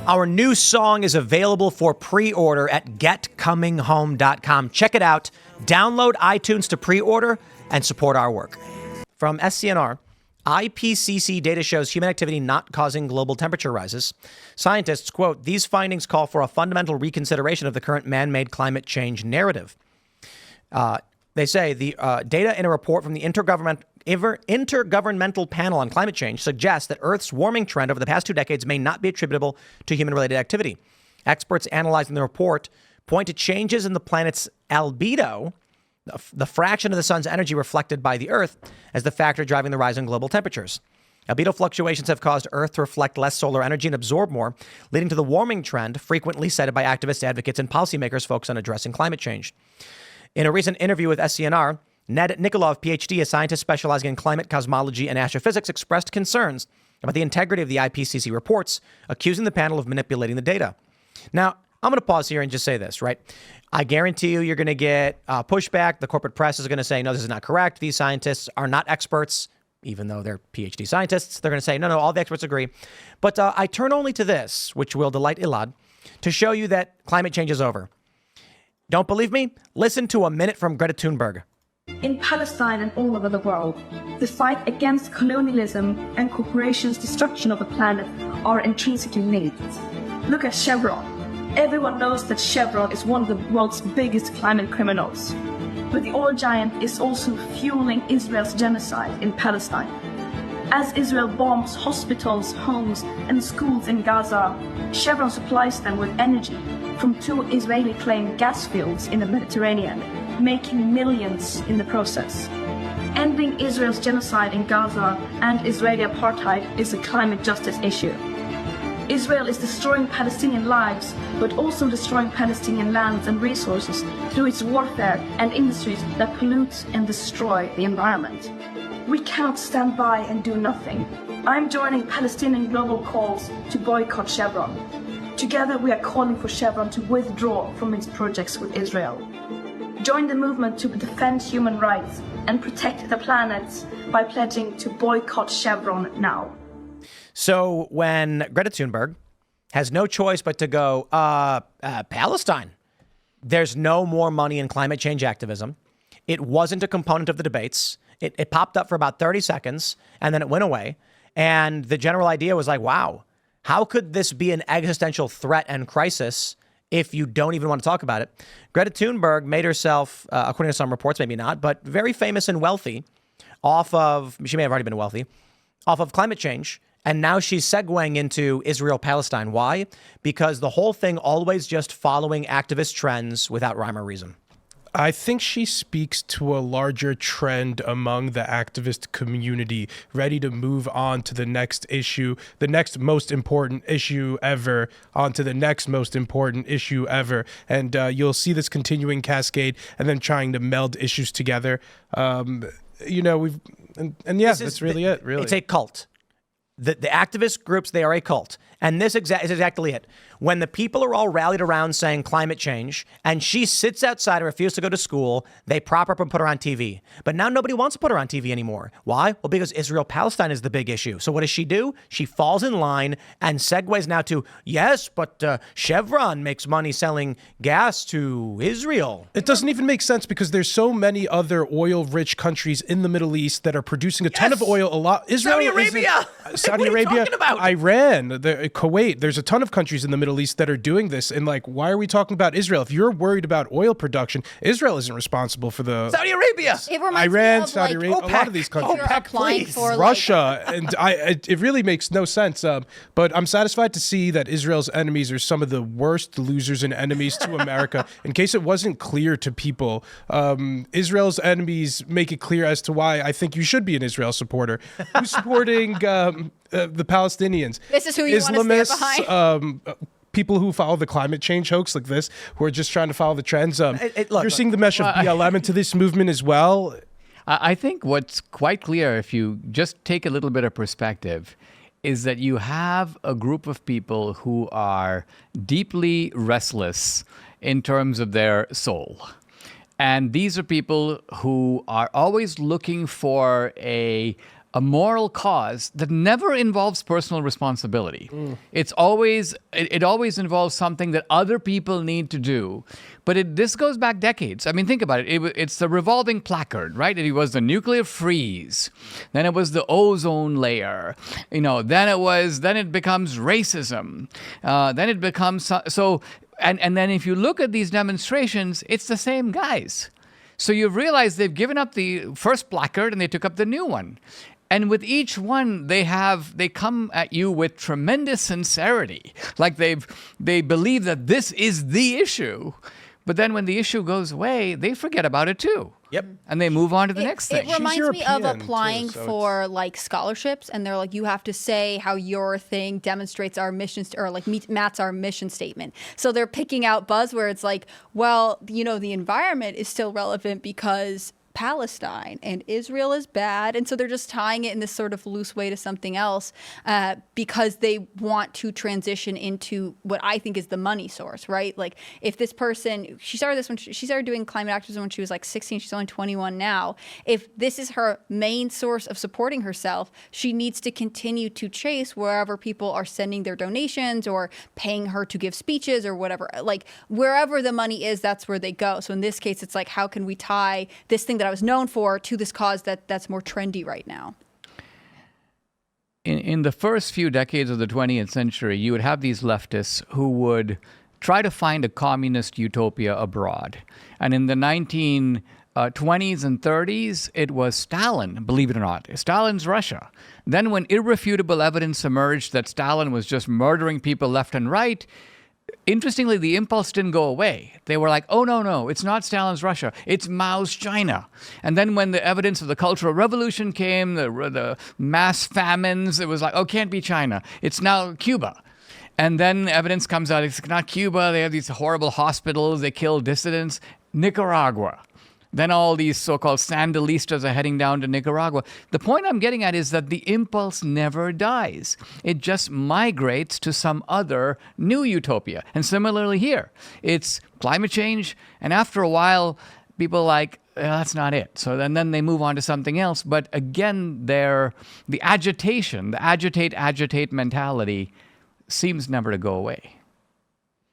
Our new song is available for pre-order at getcominghome.com. Check it out. Download iTunes to pre-order and support our work. From SCNR, IPCC data shows human activity not causing global temperature rises. Scientists, quote, these findings call for a fundamental reconsideration of the current man-made climate change narrative. They say the data in a report from the Intergovernmental Panel on Climate Change suggests that Earth's warming trend over the past 2 decades may not be attributable to human-related activity. Experts analyzing the report point to changes in the planet's albedo, the fraction of the sun's energy reflected by the Earth, as the factor driving the rise in global temperatures. Albedo fluctuations have caused Earth to reflect less solar energy and absorb more, leading to the warming trend frequently cited by activists, advocates, and policymakers focused on addressing climate change. In a recent interview with SCNR, Ned Nikolov, PhD, a scientist specializing in climate cosmology and astrophysics, expressed concerns about the integrity of the IPCC reports, accusing the panel of manipulating the data. Now, I'm going to pause here and just say this, right? I guarantee you're going to get pushback. The corporate press is going to say, no, this is not correct. These scientists are not experts, even though they're PhD scientists. They're going to say, no, all the experts agree. But I turn only to this, which will delight Elaad, to show you that climate change is over. Don't believe me? Listen to a minute from Greta Thunberg. In Palestine and all over the world, the fight against colonialism and corporations' destruction of the planet are intrinsically linked. Look at Chevron. Everyone knows that Chevron is one of the world's biggest climate criminals. But the oil giant is also fueling Israel's genocide in Palestine. As Israel bombs hospitals, homes, and schools in Gaza, Chevron supplies them with energy from 2 Israeli-claimed gas fields in the Mediterranean, making millions in the process. Ending Israel's genocide in Gaza and Israeli apartheid is a climate justice issue. Israel is destroying Palestinian lives, but also destroying Palestinian lands and resources through its warfare and industries that pollute and destroy the environment. We cannot stand by and do nothing. I'm joining Palestinian global calls to boycott Chevron. Together we are calling for Chevron to withdraw from its projects with Israel. Join the movement to defend human rights and protect the planet by pledging to boycott Chevron now. So when Greta Thunberg has no choice but to go, Palestine, there's no more money in climate change activism. It wasn't a component of the debates. It popped up for about 30 seconds and then it went away. And the general idea was like, wow, how could this be an existential threat and crisis if you don't even want to talk about it? Greta Thunberg made herself, according to some reports, maybe not, but very famous and wealthy she may have already been wealthy, off of climate change. And now she's segueing into Israel-Palestine. Why? Because the whole thing always just following activist trends without rhyme or reason. I think she speaks to a larger trend among the activist community, ready to move on to the next issue, the next most important issue ever, onto the next most important issue ever. And you'll see this continuing cascade and then trying to meld issues together. That's really it, really. It's a cult. The activist groups, they are a cult. And this is exactly it. When the people are all rallied around saying climate change, and she sits outside and refuses to go to school, they prop her up and put her on TV. But now nobody wants to put her on TV anymore. Why? Well, because Israel-Palestine is the big issue. So what does she do? She falls in line and segues now to, yes, but Chevron makes money selling gas to Israel. It doesn't even make sense because there's so many other oil-rich countries in the Middle East that are producing a ton of oil. A lot. Israel, Saudi Arabia. Saudi Arabia, Iran, Kuwait. There's a ton of countries in the Middle East that are doing this. And like, why are we talking about Israel? If you're worried about oil production, Israel isn't responsible for the Saudi Arabia, Iran, Saudi Arabia, a lot of these countries, Russia, and it really makes no sense. But I'm satisfied to see that Israel's enemies are some of the worst losers and enemies to America. In case it wasn't clear to people, Israel's enemies make it clear as to why I think you should be an Israel supporter. Who's supporting the Palestinians? This is who you want to stand behind. People who follow the climate change hoax like this, who are just trying to follow the trends. You're seeing the mesh of BLM into this movement as well. I think what's quite clear, if you just take a little bit of perspective, is that you have a group of people who are deeply restless in terms of their soul. And these are people who are always looking for a a moral cause that never involves personal responsibility. It always involves something that other people need to do. But this goes back decades. I mean, think about it. It's the revolving placard, right? It was the nuclear freeze. Then it was the ozone layer. Then it becomes racism. Then it becomes and then if you look at these demonstrations, it's the same guys. So you realize they've given up the first placard and they took up the new one. And with each one, they come at you with tremendous sincerity. Like they believe that this is the issue. But then when the issue goes away, they forget about it too. Yep. And they move on to the next thing. It reminds me of applying for like scholarships, and they're like, you have to say how your thing demonstrates our mission or like mats our mission statement. So they're picking out buzzwords like, well, the environment is still relevant because Palestine and Israel is bad. And so they're just tying it in this sort of loose way to something else because they want to transition into what I think is the money source, right? Like if this person, she started doing climate activism when she was like 16, she's only 21 now. If this is her main source of supporting herself, she needs to continue to chase wherever people are sending their donations or paying her to give speeches or whatever. Like wherever the money is, that's where they go. So in this case, it's like, how can we tie this thing that I was known for to this cause that's more trendy right now? In the first few decades of the 20th century, you would have these leftists who would try to find a communist utopia abroad. And in the 1920s and 30s, it was Stalin, believe it or not. Stalin's Russia. Then when irrefutable evidence emerged that Stalin was just murdering people left and right, interestingly, the impulse didn't go away. They were like, oh, no, it's not Stalin's Russia. It's Mao's China. And then when the evidence of the Cultural Revolution came, the mass famines, it was like, oh, can't be China. It's now Cuba. And then evidence comes out, it's not Cuba. They have these horrible hospitals. They kill dissidents. Nicaragua. Then all these so-called Sandinistas are heading down to Nicaragua. The point I'm getting at is that the impulse never dies. It just migrates to some other new utopia. And similarly here, it's climate change, and after a while, people are like, that's not it. So then they move on to something else. But again, the agitation, the agitate mentality seems never to go away.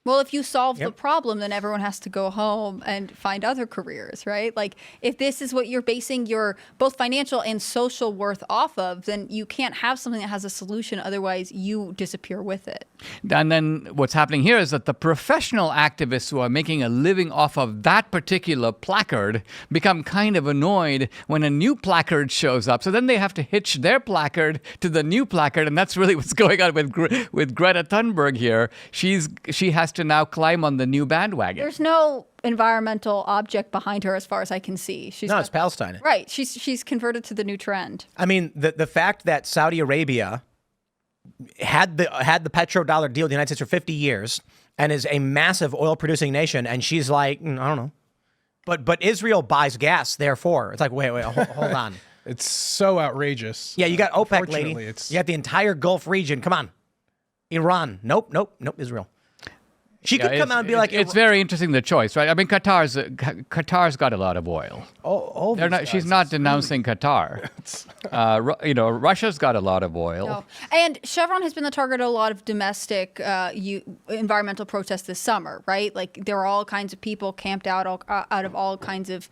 Well, if you solve the problem, then everyone has to go home and find other careers, right? Like, if this is what you're basing your both financial and social worth off of, then you can't have something that has a solution. Otherwise, you disappear with it. And then what's happening here is that the professional activists who are making a living off of that particular placard become kind of annoyed when a new placard shows up. So then they have to hitch their placard to the new placard. And that's really what's going on with Greta Thunberg here. She has to now climb on the new bandwagon. There's no environmental object behind her as far as I can see. It's Palestine. Right. She's converted to the new trend. I mean, the fact that Saudi Arabia had the petrodollar deal with the United States for 50 years and is a massive oil producing nation, and she's like, I don't know. But Israel buys gas, therefore. It's like, wait, hold on. It's so outrageous. Yeah, you got OPEC, lady. You got the entire Gulf region. Come on. Iran. Nope, Israel. She could come out and be like... It's very interesting, the choice, right? I mean, Qatar's got a lot of oil. She's not denouncing Qatar. Russia's got a lot of oil. No. And Chevron has been the target of a lot of domestic environmental protests this summer, right? Like, there are all kinds of people camped out out of all kinds of...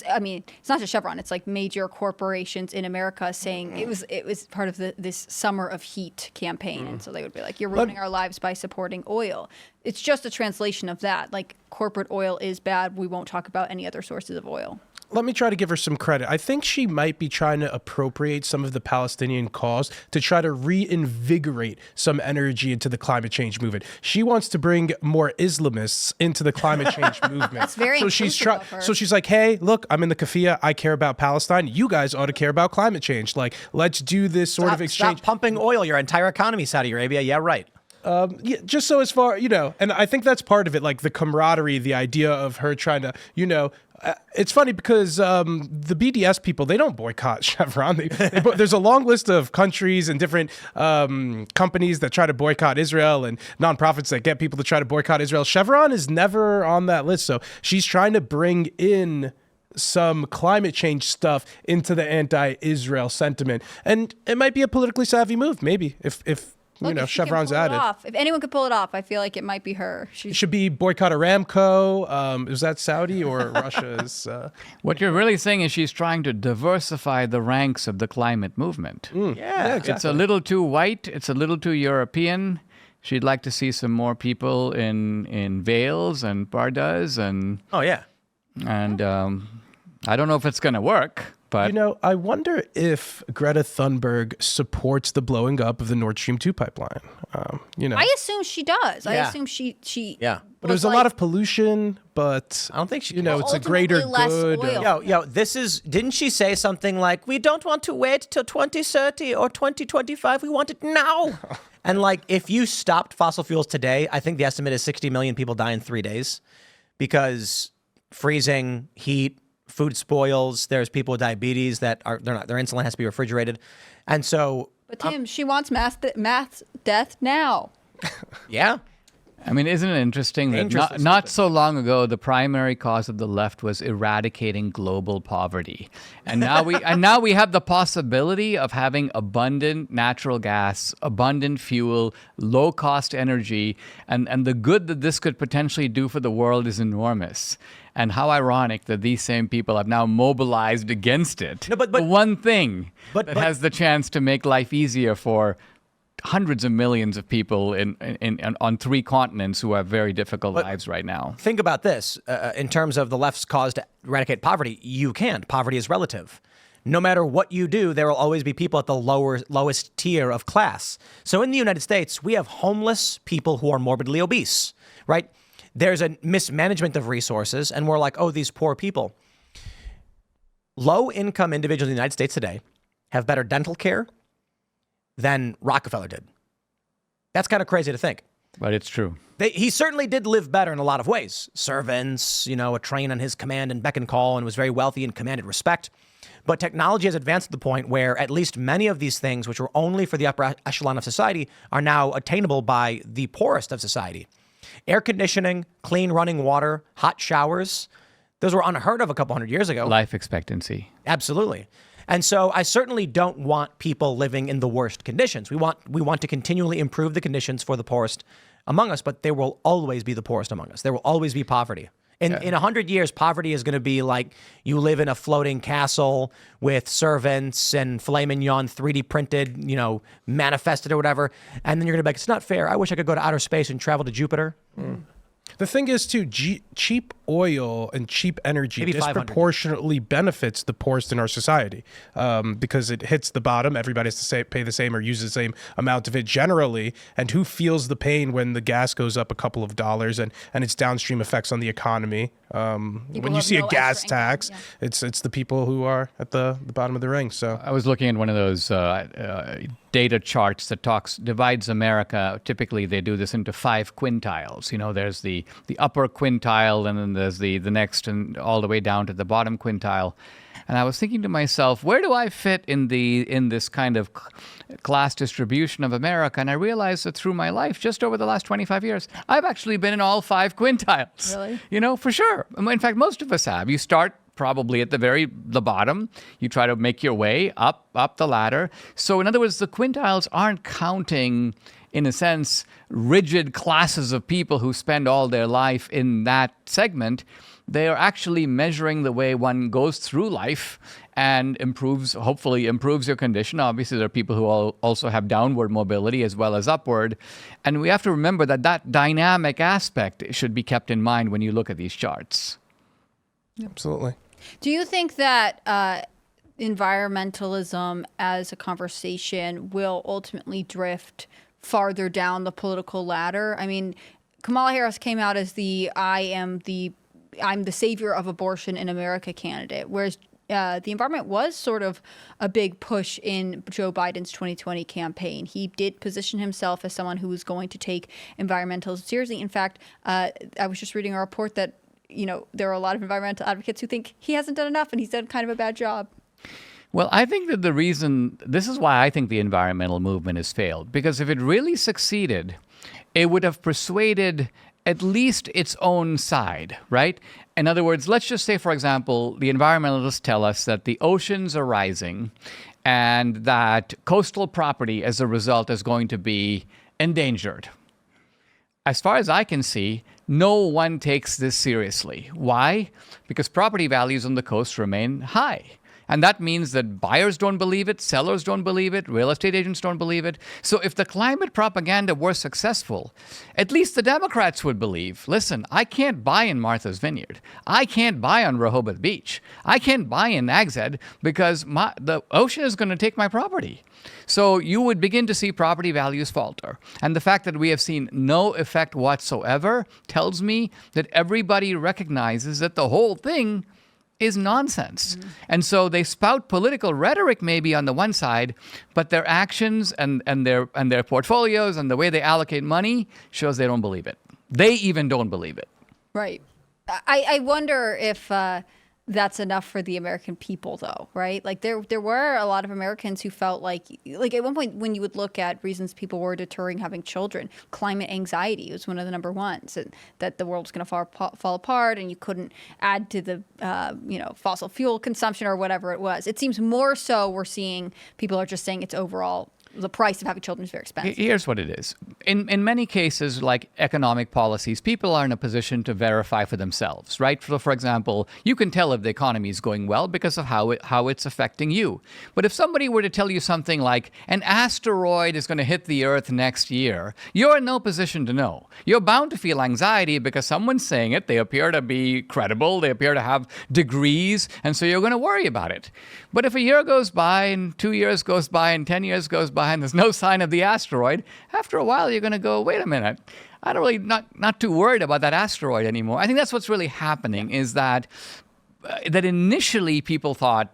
I mean, it's not just Chevron. It's like major corporations in America saying it was part of this Summer of Heat campaign. And so they would be like, you're ruining our lives by supporting oil. It's just a translation of that. Like, corporate oil is bad. We won't talk about any other sources of oil. Let me try to give her some credit. I think she might be trying to appropriate some of the Palestinian cause to try to reinvigorate some energy into the climate change movement. She wants to bring more Islamists into the climate change movement. That's very inclusive of her. So she's like, hey, look, I'm in the kafia. I care about Palestine. You guys ought to care about climate change. Like, let's do this sort of exchange. Stop pumping oil, your entire economy, Saudi Arabia. Yeah, right. Just so as far, and I think that's part of it, like the camaraderie, the idea of her trying to, it's funny because the BDS people, they don't boycott Chevron. There's a long list of countries and different companies that try to boycott Israel and nonprofits that get people to try to boycott Israel. Chevron is never on that list. So she's trying to bring in some climate change stuff into the anti-Israel sentiment. And it might be a politically savvy move, maybe, if Look, if Chevron's added. If anyone could pull it off, I feel like it might be her. It should be boycott Aramco. Is that Saudi or Russia's? What you're really saying is she's trying to diversify the ranks of the climate movement. Yeah, exactly. It's a little too white. It's a little too European. She'd like to see some more people in veils and pardas and I don't know if it's going to work. But I wonder if Greta Thunberg supports the blowing up of the Nord Stream 2 pipeline. I assume she does. I assume she. Yeah. But there's a lot of pollution. But I don't think she. It's a greater good. Didn't she say something like, "We don't want to wait till 2030 or 2025. We want it now." And if you stopped fossil fuels today, I think the estimate is 60 million people die in 3 days because freezing, heat. Food spoils. There's people with diabetes that their insulin has to be refrigerated, and so. But Tim, she wants mass death now. Yeah. I mean, isn't it interesting that not so long ago, the primary cause of the left was eradicating global poverty, and now we have the possibility of having abundant natural gas, abundant fuel, low cost energy, and the good that this could potentially do for the world is enormous. And how ironic that these same people have now mobilized against it. No, but the one thing that has the chance to make life easier for hundreds of millions of people on 3 continents who have very difficult lives right now. Think about this. In terms of the left's cause to eradicate poverty, you can't. Poverty is relative. No matter what you do, there will always be people at the lowest tier of class. So in the United States, we have homeless people who are morbidly obese, right? There's a mismanagement of resources, and we're like, oh, these poor people. Low-income individuals in the United States today have better dental care than Rockefeller did. That's kind of crazy to think. But it's true. He certainly did live better in a lot of ways. Servants, a train on his command and beck and call, and was very wealthy and commanded respect. But technology has advanced to the point where at least many of these things, which were only for the upper echelon of society, are now attainable by the poorest of society. Air conditioning, clean running water, hot showers, those were unheard of a couple hundred years ago. Life expectancy. Absolutely. And so I certainly don't want people living in the worst conditions. We want to continually improve the conditions for the poorest among us, but there will always be the poorest among us. There will always be poverty. In 100 years, poverty is going to be like you live in a floating castle with servants and filet mignon 3D printed, manifested or whatever. And then you're going to be like, it's not fair. I wish I could go to outer space and travel to Jupiter. The thing is, too, cheap oil and cheap energy disproportionately benefits the poorest in our society because it hits the bottom. Everybody has to pay the same or use the same amount of it generally. And who feels the pain when the gas goes up a couple of dollars and its downstream effects on the economy? When you see a gas tax, it's the people who are at the bottom of the ring. So I was looking at one of those data charts that divides America. Typically, they do this into 5 quintiles. There's the upper quintile, and then there's the next, and all the way down to the bottom quintile. And I was thinking to myself, where do I fit in this kind of class distribution of America? And I realized that through my life, just over the last 25 years, I've actually been in all 5 quintiles. Really? For sure. In fact, most of us have. You start probably at the bottom. You try to make your way up the ladder. So in other words, the quintiles aren't counting, in a sense, rigid classes of people who spend all their life in that segment. They are actually measuring the way one goes through life and hopefully improves your condition. Obviously, there are people who also have downward mobility as well as upward. And we have to remember that dynamic aspect should be kept in mind when you look at these charts. Absolutely. Do you think that environmentalism as a conversation will ultimately drift farther down the political ladder? I mean, Kamala Harris came out as I'm the savior of abortion in America candidate, whereas the environment was sort of a big push in Joe Biden's 2020 campaign. He did position himself as someone who was going to take environmentalism seriously. In fact, I was just reading a report that there are a lot of environmental advocates who think he hasn't done enough and he's done kind of a bad job. Well, I think that this is why I think the environmental movement has failed, because if it really succeeded, it would have persuaded at least its own side, right? In other words, let's just say, for example, the environmentalists tell us that the oceans are rising and that coastal property as a result is going to be endangered. As far as I can see, no one takes this seriously. Why? Because property values on the coast remain high. And that means that buyers don't believe it, sellers don't believe it, real estate agents don't believe it. So if the climate propaganda were successful, at least the Democrats would believe, listen, I can't buy in Martha's Vineyard. I can't buy on Rehoboth Beach. I can't buy in Nags Head because the ocean is going to take my property. So you would begin to see property values falter. And the fact that we have seen no effect whatsoever tells me that everybody recognizes that the whole thing is nonsense. Mm-hmm. And so they spout political rhetoric maybe on the one side, but their actions and their portfolios and the way they allocate money shows they don't believe it. They even don't believe it. Right. I wonder if that's enough for the American people, though, right? Like there were a lot of Americans who felt like at one point when you would look at reasons people were deterring having children, climate anxiety was one of the number ones, and that the world was going to fall apart, and you couldn't add to the fossil fuel consumption or whatever it was. It seems more so we're seeing people are just saying it's overall. The price of having children is very expensive. Here's what it is. In many cases, like economic policies, people are in a position to verify for themselves, right? For example, you can tell if the economy is going well because of how it's affecting you. But if somebody were to tell you something like an asteroid is going to hit the Earth next year, you're in no position to know. You're bound to feel anxiety because someone's saying it. They appear to be credible. They appear to have degrees. And so you're going to worry about it. But if a year goes by and 2 years goes by and 10 years goes by, and there's no sign of the asteroid, after a while you're going to go, wait a minute, I'm really not too worried about that asteroid anymore. I think that's what's really happening is that initially people thought,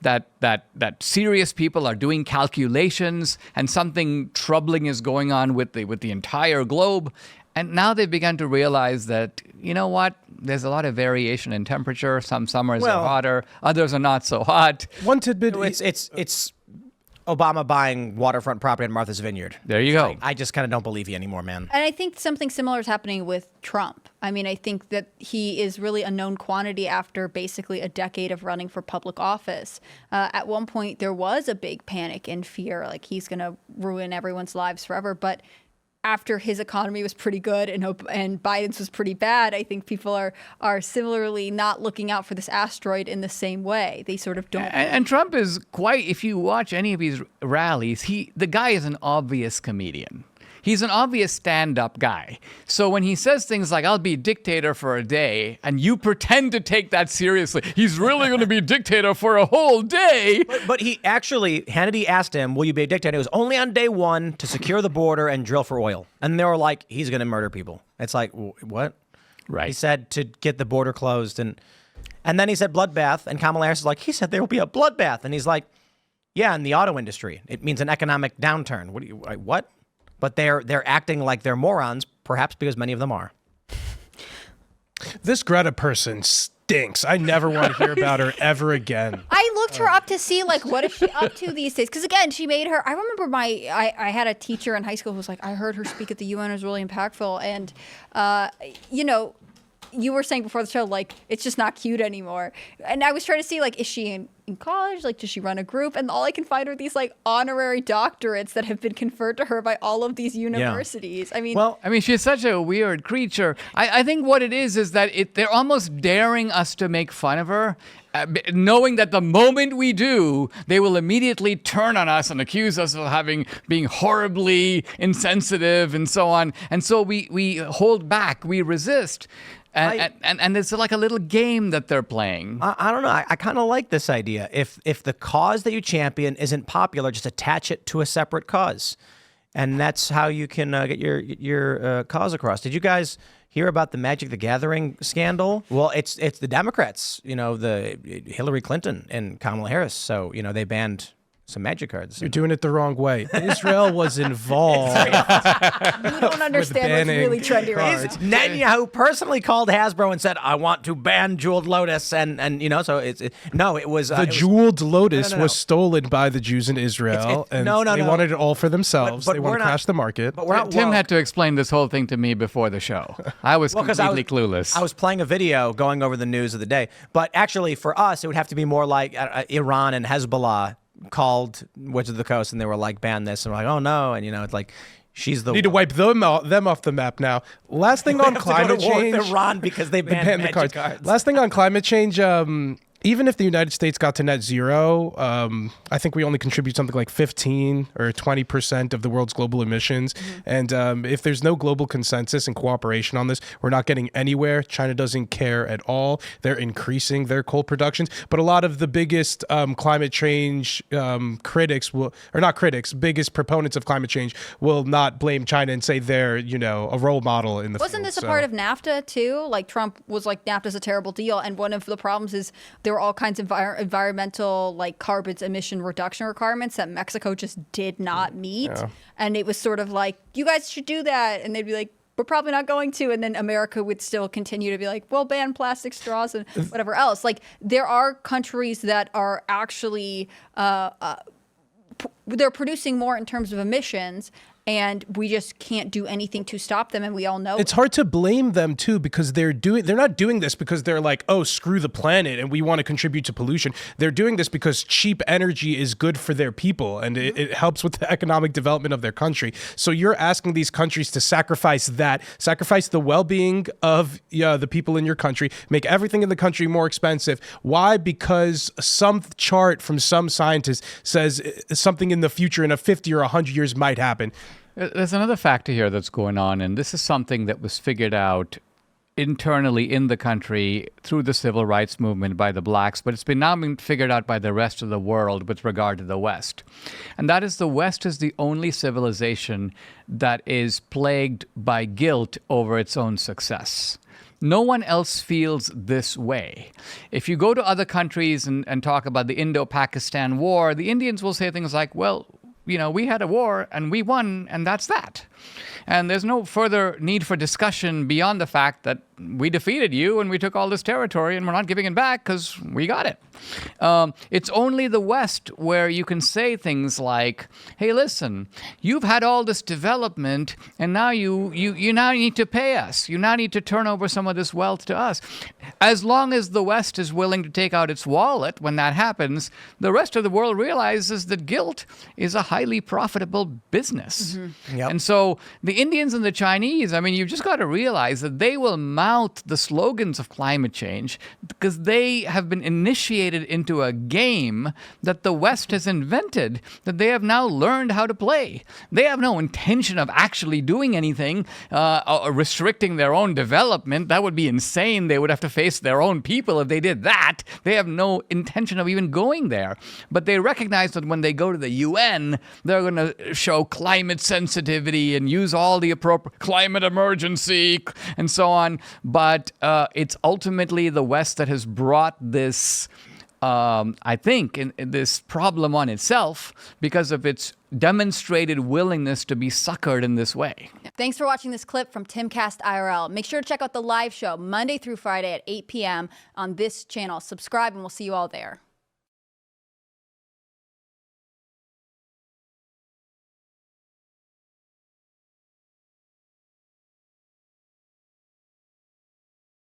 that serious people are doing calculations and something troubling is going on with the entire globe. And now they've begun to realize that, you know what, there's a lot of variation in temperature. Some summers are hotter, others are not so hot. One tidbit. It's Obama buying waterfront property in Martha's Vineyard. There you go. I just kind of don't believe you anymore, man. And I think something similar is happening with Trump. I mean, I think that he is really a known quantity after basically a decade of running for public office. At one point, there was a big panic and fear, like he's going to ruin everyone's lives forever. But after his economy was pretty good and Biden's was pretty bad, I think people are similarly not looking out for this asteroid in the same way. They sort of don't. And Trump is quite, if you watch any of his rallies, the guy is an obvious comedian. He's an obvious stand-up guy. So when he says things like, I'll be dictator for a day, and you pretend to take that seriously, he's really going to be dictator for a whole day. But he actually, Hannity asked him, will you be a dictator? It was only on day one to secure the border and drill for oil. And they were like, he's going to murder people. It's like, what? Right. He said to get the border closed. And then he said bloodbath. And Kamala Harris is like, he said there will be a bloodbath. And he's like, yeah, in the auto industry. It means an economic downturn. What? But they're acting like they're morons, perhaps because many of them are. This Greta person stinks. I never want to hear about her ever again. I looked her up to see, like, what is she up to these days? Because, again, she made her... I remember I had a teacher in high school who was like, I heard her speak at the UN. It was really impactful. And, you were saying before the show, like, it's just not cute anymore. And I was trying to see, like, is she in college? Like, does she run a group? And all I can find are these, like, honorary doctorates that have been conferred to her by all of these universities. Yeah. I mean, she's such a weird creature. I think what it is that they're almost daring us to make fun of her, knowing that the moment we do, they will immediately turn on us and accuse us of being horribly insensitive and so on. And so we hold back, we resist. And it's like a little game that they're playing. I don't know. I kind of like this idea. If the cause that you champion isn't popular, just attach it to a separate cause, and that's how you can get your cause across. Did you guys hear about the Magic the Gathering scandal? Well, it's the Democrats. The Hillary Clinton and Kamala Harris. So they banned some magic cards. You're doing it the wrong way. Israel was involved. You don't understand what's really trendy right now. Netanyahu personally called Hasbro and said, "I want to ban Jeweled Lotus," and so it was the Jeweled Lotus was stolen by the Jews in Israel, and they wanted it all for themselves. They want to crash the market. But Tim had to explain this whole thing to me before the show. I was completely clueless. I was playing a video going over the news of the day, but actually for us, it would have to be more like Iran and Hezbollah called Wizards of the Coast, and they were like, ban this, and we're like, oh no, and it's like, she's the need to wipe them off the map now. Last thing on climate change, Iran because they banned the cards. Last thing on climate change. Even if the United States got to net zero, I think we only contribute something like 15 or 20% of the world's global emissions. And if there's no global consensus and cooperation on this, we're not getting anywhere. China doesn't care at all. They're increasing their coal productions. But a lot of the biggest climate change biggest proponents of climate change will not blame China and say they're, a role model in the Wasn't this a part of NAFTA too? Like Trump was like, NAFTA's a terrible deal. And one of the problems is there were all kinds of environmental, like carbon emission reduction requirements that Mexico just did not meet. Yeah. And it was sort of like, you guys should do that. And they'd be like, we're probably not going to. And then America would still continue to be like, well, ban plastic straws and whatever else. Like there are countries that are actually, they're producing more in terms of emissions, and we just can't do anything to stop them, and we all know it's hard to blame them too, because they're not doing this because they're like, oh, screw the planet and we want to contribute to pollution. They're doing this because cheap energy is good for their people, and it helps with the economic development of their country. So you're asking these countries to sacrifice the well-being of the people in your country, make everything in the country more expensive. Why? Because some chart from some scientist says something in the future in 50 or 100 years might happen. There's another factor here that's going on, and this is something that was figured out internally in the country through the civil rights movement by the blacks, but it's now been figured out by the rest of the world with regard to the West. And that is, the West is the only civilization that is plagued by guilt over its own success. No one else feels this way. If you go to other countries and talk about the Indo-Pakistan War, the Indians will say things like, well, we had a war and we won, and that's that. And there's no further need for discussion beyond the fact that we defeated you and we took all this territory and we're not giving it back because we got it. It's only the West where you can say things like, hey, listen, you've had all this development and now you now need to pay us. You now need to turn over some of this wealth to us. As long as the West is willing to take out its wallet when that happens, the rest of the world realizes that guilt is a highly profitable business. Mm-hmm. Yep. And so the Indians and the Chinese, you've just got to realize that they will mouth the slogans of climate change because they have been initiated into a game that the West has invented, that they have now learned how to play. They have no intention of actually doing anything, or restricting their own development. That would be insane. They would have to face their own people if they did that. They have no intention of even going there. But they recognize that when they go to the UN, they're going to show climate sensitivity and use all the appropriate climate emergency and so on. But it's ultimately the West that has brought this, I think, in this problem on itself because of its demonstrated willingness to be suckered in this way. Thanks for watching this clip from Timcast IRL. Make sure to check out the live show Monday through Friday at 8 p.m. on this channel. Subscribe and we'll see you all there.